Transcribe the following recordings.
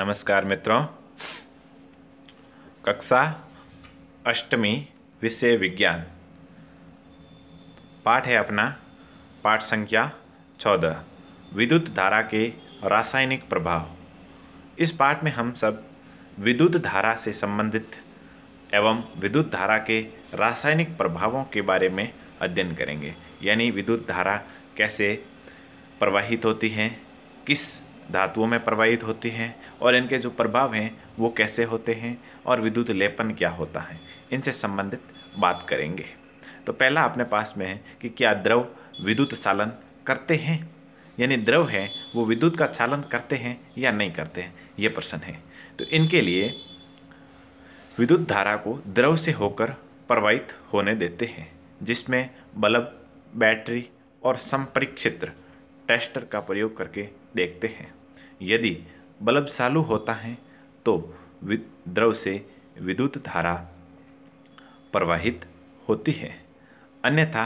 नमस्कार मित्रों। कक्षा अष्टमी विषय विज्ञान पाठ है अपना पाठ संख्या 14 विद्युत धारा के रासायनिक प्रभाव। इस पाठ में हम सब विद्युत धारा से संबंधित एवं विद्युत धारा के रासायनिक प्रभावों के बारे में अध्ययन करेंगे। यानी विद्युत धारा कैसे प्रवाहित होती हैं, किस धातुओं में प्रवाहित होती हैं और इनके जो प्रभाव हैं वो कैसे होते हैं और विद्युत लेपन क्या होता है, इनसे संबंधित बात करेंगे। तो पहला अपने पास में है कि क्या द्रव विद्युत चालन करते हैं, यानी द्रव है वो विद्युत का चालन करते हैं या नहीं करते हैं, ये प्रश्न है। तो इनके लिए विद्युत धारा को द्रव से होकर प्रवाहित होने देते हैं, जिसमें बल्ब, बैटरी और संपरीक्षित्र टेस्टर का प्रयोग करके देखते हैं। यदि बल्ब चालू होता है तो द्रव से विद्युत धारा प्रवाहित होती है, अन्यथा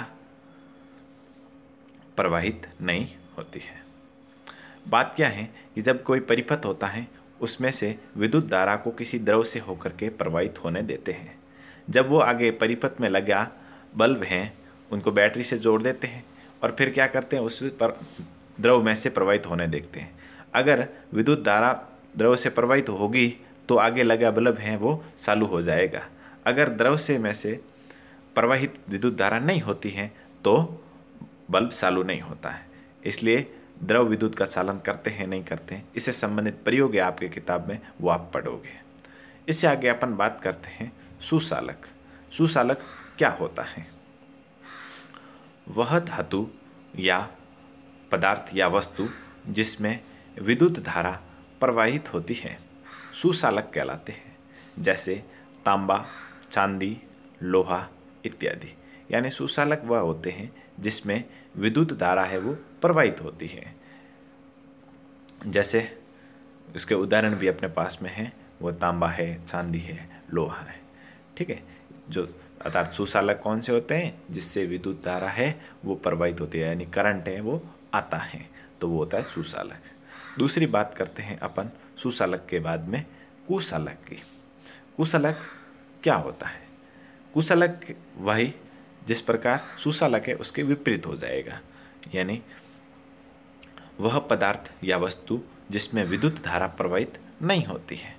प्रवाहित नहीं होती है। बात क्या है कि जब कोई परिपथ होता है उसमें से विद्युत धारा को किसी द्रव से होकर के प्रवाहित होने देते हैं। जब वो आगे परिपथ में लगा बल्ब हैं उनको बैटरी से जोड़ देते हैं और फिर क्या करते हैं, उस पर द्रव में से प्रवाहित होने देखते हैं। अगर विद्युत धारा द्रव से प्रवाहित होगी तो आगे लगा बल्ब है वो चालू हो जाएगा। अगर द्रव से में से प्रवाहित विद्युत धारा नहीं होती है तो बल्ब चालू नहीं होता है। इसलिए द्रव विद्युत का चालन करते हैं नहीं करते हैं, इससे संबंधित प्रयोग है आपके किताब में, वो आप पढ़ोगे। इससे आगे अपन बात करते हैं सुचालक। सुचालक क्या होता है? वह धातु या पदार्थ या वस्तु जिसमें विद्युत धारा प्रवाहित होती है सुचालक कहलाते हैं, जैसे तांबा, चांदी, लोहा इत्यादि। यानी सुचालक वह होते हैं जिसमें विद्युत धारा है वो प्रवाहित होती है। जैसे उसके उदाहरण भी अपने पास में है, वो तांबा है, चांदी है, लोहा है। ठीक है, जो अर्थात सुचालक कौन से होते हैं? जिससे विद्युत धारा है वो प्रवाहित होती है, यानी करंट है वो आता है, तो वो होता है सुचालक। दूसरी बात करते हैं अपन सुचालक के बाद में कुचालक की। कुचालक क्या होता है? कुचालक वही जिस प्रकार सुचालक है उसके विपरीत हो जाएगा, यानी वह पदार्थ या वस्तु जिसमें विद्युत धारा प्रवाहित नहीं होती है।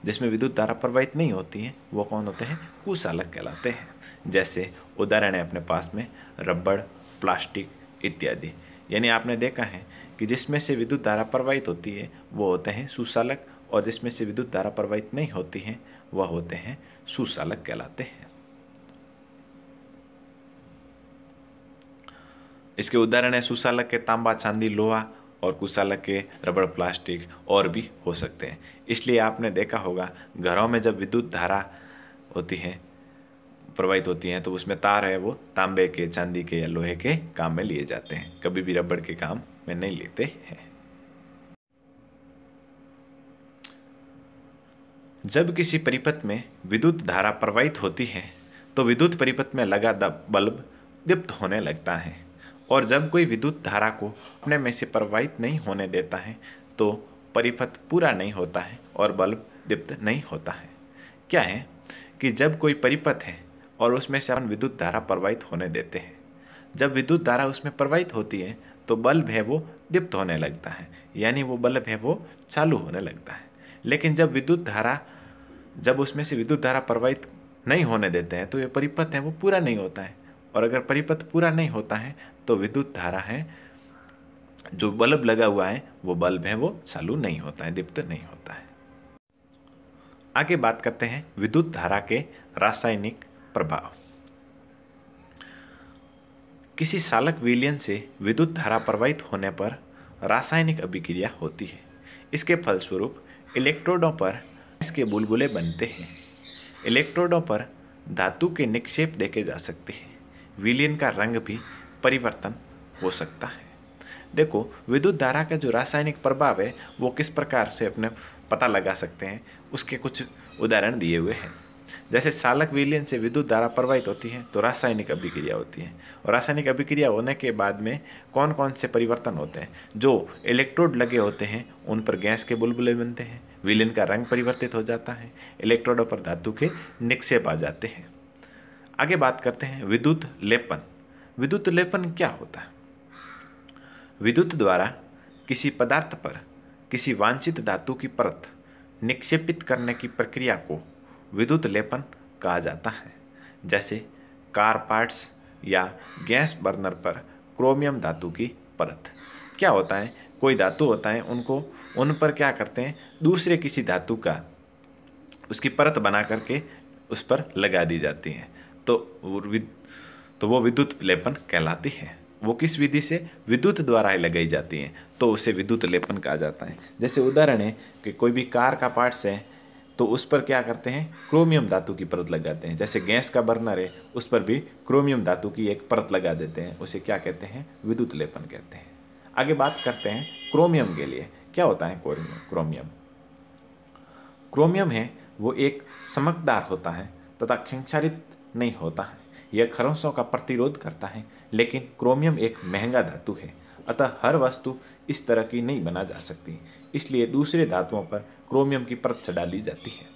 जिसमें विद्युत धारा प्रवाहित नहीं होती है वो कौन होते हैं? कुचालक कहलाते हैं। जैसे उदाहरण है अपने पास में रबड़, प्लास्टिक इत्यादि। यानी आपने देखा है कि जिसमें से विद्युत धारा प्रवाहित होती है वो होते हैं सुचालक, और जिसमें से विद्युत धारा प्रवाहित नहीं होती है वह होते हैं सुचालक कहलाते हैं। इसके उदाहरण है सुचालक के तांबा, चांदी, लोहा, और कुचालक के रबड़, प्लास्टिक और भी हो सकते हैं। इसलिए आपने देखा होगा घरों में जब विद्युत धारा होती है, प्रवाहित होती हैं, तो उसमें तार है वो तांबे के, चांदी के या लोहे के काम में लिए जाते हैं, कभी भी रबड़ के काम में नहीं लेते हैं। जब किसी परिपथ में विद्युत धारा प्रवाहित होती है तो विद्युत परिपथ में लगा बल्ब दीप्त होने लगता है, और जब कोई विद्युत धारा को अपने में से प्रवाहित नहीं होने देता है तो परिपथ पूरा नहीं होता है और बल्ब दीप्त नहीं होता है। क्या है कि जब कोई परिपथ है और उसमें से अपन विद्युत धारा प्रवाहित होने देते हैं, जब विद्युत धारा उसमें प्रवाहित होती है तो बल्ब है वो दीप्त होने लगता है, यानी वो बल्ब है वो चालू होने लगता है। लेकिन जब उसमें से विद्युत धारा प्रवाहित नहीं होने देते हैं तो ये परिपथ है वो पूरा नहीं होता है, और अगर परिपथ पूरा नहीं होता है तो विद्युत धारा है जो बल्ब लगा हुआ है वो बल्ब है वो चालू नहीं होता है, दीप्त नहीं होता है। आगे बात करते हैं विद्युत धारा के रासायनिक प्रभाव। किसी चालक विलयन से विद्युत धारा प्रवाहित होने पर रासायनिक अभिक्रिया होती है। इसके फलस्वरूप इलेक्ट्रोडों पर इसके बुलबुले बनते हैं। इलेक्ट्रोडों पर धातु के निक्षेप देखे जा सकते हैं। विलयन का रंग भी परिवर्तन हो सकता है। देखो, विद्युत धारा का जो रासायनिक प्रभाव है वो किस प्रकार से अपने पता लगा सकते हैं, उसके कुछ उदाहरण दिए हुए हैं। जैसे चालक विलयन से विद्युत धारा प्रवाहित होती है तो रासायनिक अभिक्रिया होती है, और रासायनिक अभिक्रिया होने के बाद में कौन कौन से परिवर्तन होते हैं? जो इलेक्ट्रोड लगे होते हैं उन पर गैस के बुलबुले बनते हैं, विलेन का रंग परिवर्तित हो जाता है, इलेक्ट्रोडों पर धातु के निक्षेप आ जाते हैं। आगे बात करते हैं विद्युत लेपन। विद्युत लेपन क्या होता है? विद्युत द्वारा किसी पदार्थ पर किसी वांछित धातु की परत निक्षेपित करने की प्रक्रिया को विद्युत लेपन कहा जाता है। जैसे कार पार्ट्स या गैस बर्नर पर क्रोमियम धातु की परत। क्या होता है, कोई धातु होता है, उन पर क्या करते हैं, दूसरे किसी धातु का उसकी परत बना करके उस पर लगा दी जाती है, तो वो विद्युत लेपन कहलाती है। वो किस विधि से? विद्युत द्वारा ही लगाई जाती हैं, तो उसे विद्युत लेपन कहा जाता है। जैसे उदाहरण है कि कोई भी कार का पार्ट्स है तो उस पर क्या करते हैं, क्रोमियम धातु की परत लगाते हैं। जैसे गैस का बर्नर है, उस पर भी क्रोमियम धातु की एक परत लगा देते हैं, उसे क्या कहते हैं, विद्युत लेपन कहते हैं। आगे बात करते हैं क्रोमियम के लिए। क्या होता है क्रोमियम? क्रोमियम है वो एक चमकदार होता है तथा क्षंक्षारित नहीं होता है। यह खरोंचों का प्रतिरोध करता है, लेकिन क्रोमियम एक महंगा धातु है, अतः हर वस्तु इस तरह की नहीं बना जा सकती, इसलिए दूसरे धातुओं पर क्रोमियम की परत चढ़ा ली जाती है।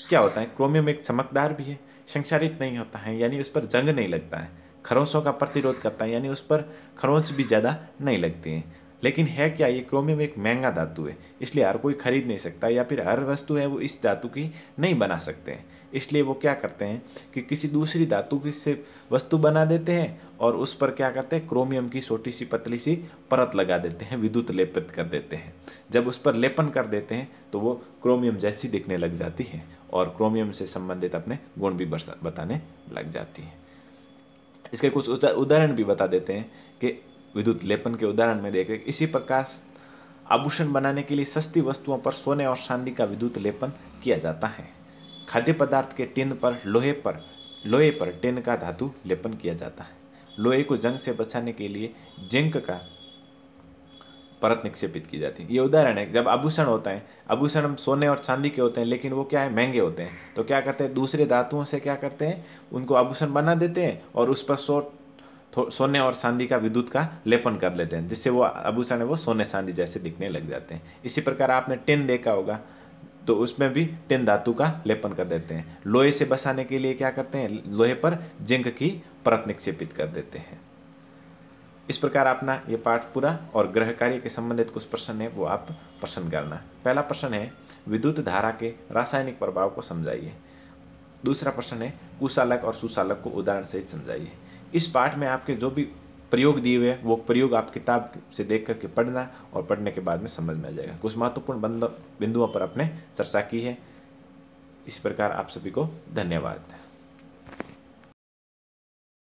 क्या होता है, क्रोमियम एक चमकदार भी है, क्षंक्षारित नहीं होता है, यानी उस पर जंग नहीं लगता है, खरोंचों का प्रतिरोध करता है, यानी उस पर खरोंच भी ज़्यादा नहीं लगती हैं। लेकिन है क्या, ये क्रोमियम एक महंगा धातु है, इसलिए हर कोई खरीद नहीं सकता, या फिर हर वस्तु है वो इस धातु की नहीं बना सकते हैं। इसलिए वो क्या करते हैं कि किसी दूसरी धातु की से वस्तु बना देते हैं और उस पर क्या करते हैं, क्रोमियम की छोटी सी पतली सी परत लगा देते हैं, विद्युत लेपित कर देते हैं। जब उस पर लेपन कर देते हैं तो वो क्रोमियम जैसी दिखने लग जाती है और क्रोमियम से संबंधित अपने गुण भी बताने लग जाती है। इसके कुछ उदाहरण भी बता देते हैं कि विद्युत लेपन के उदाहरण में देखें। इसी प्रकार आभूषण बनाने के लिए सस्ती वस्तुओं पर सोने और चांदी का विद्युत लेपन किया जाता है। खाद्य पदार्थ के टिन पर लोहे पर टिन का धातु लेपन किया जाता है। लोहे को जंग से बचाने के लिए जिंक का परत निक्षेपित की जाती है। ये उदाहरण है। जब आभूषण होता है, आभूषण सोने और चांदी के होते हैं, लेकिन वो क्या है, महंगे होते हैं, तो क्या करते हैं, दूसरे धातुओं से क्या करते हैं, उनको आभूषण बना देते हैं और उस पर सोने और चांदी का विद्युत का लेपन कर लेते हैं, जिससे वो आभूषण है वो सोने चांदी जैसे दिखने लग जाते हैं। इसी प्रकार आपने टिन देखा होगा, तो उसमें भी टिन धातु का लेपन कर देते हैं। लोहे से बसाने के लिए क्या करते हैं, लोहे पर जिंक की परत निक्षेपित कर देते हैं। इस प्रकार अपना ये पाठ पूरा, और गृह कार्य के संबंधित कुछ प्रश्न है वो आप प्रश्न करना। पहला प्रश्न है विद्युत धारा के रासायनिक प्रभाव को समझाइए। दूसरा प्रश्न है कुचालक और सुचालक को उदाहरण सहित समझाइए। इस पाठ में आपके जो भी प्रयोग दिए हुए हैं वो प्रयोग आप किताब से देख करके पढ़ना, और पढ़ने के बाद में समझ में आ जाएगा। कुछ महत्वपूर्ण बिंदुओं पर आपने चर्चा की है। इस प्रकार आप सभी को धन्यवाद।